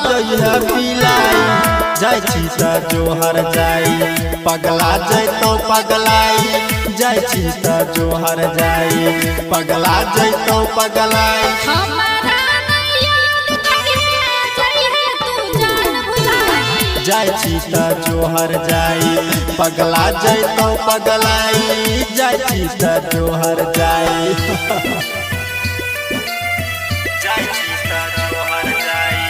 जइहा पिलाई जाय छी त जोहर जाई पगला जैतो पगलाई जाय छी त जोहर जाई पगला जैतो पगलाई जाय छी त जोहर जाई पगला जैतो पगलाई जाय छी त जोहर जाई जाय छी त जोहर जाई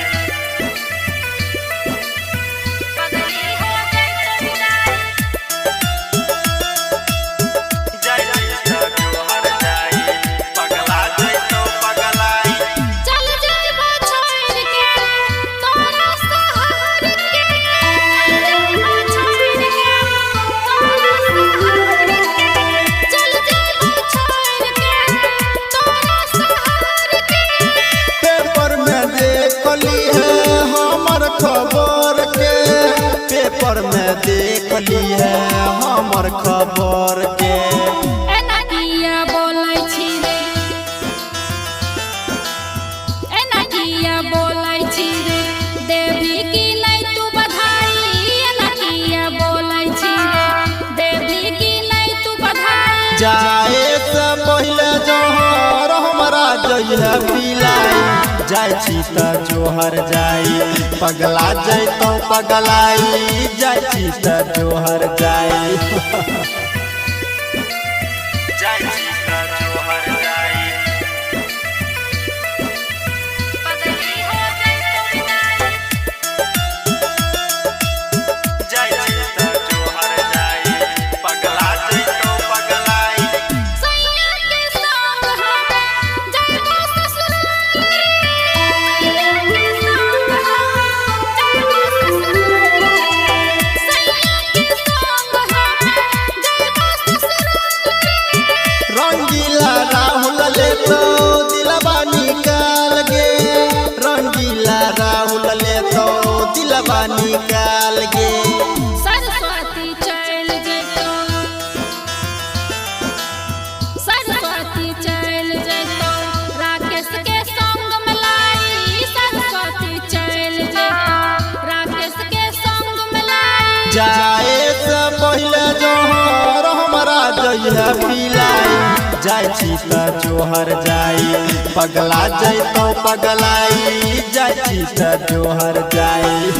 पेपर में देख ली है हमर खबर के एना किया बोलै छी रे एना किया बोलै छी रे देवी की नहीं तू बधाई एना किया बोलै छी रे देवी की नहीं तू बधाई जाए से पहले जोहर हमरा जइहा पिलाई जाय छी त जोहर जाई पगला जैतो पगलाई जाय छी त जोहर जाई जाय छी त जोहर जाई बदली हो गई तो विदाई जाय छी त जोहर जाई पगला जैतो पगलाई सैया के संग हमें जाइबो ससुराल रंगीला राहुल ले तो दिलवा निकाल गे रंगीला राहुल ले तो दिलवा निकाल गे सरस्वती चल जैतो सरस्वती चल जैतो राकेश के संग मिलाई सरस्वती चल जैतो राकेश के संग मिलाई जाए से पहले जोहर हमरा जइहा पिलाई जाय छी त जोहर जाई पगला जैतो पगलाई जाय छी त जोहर जाई।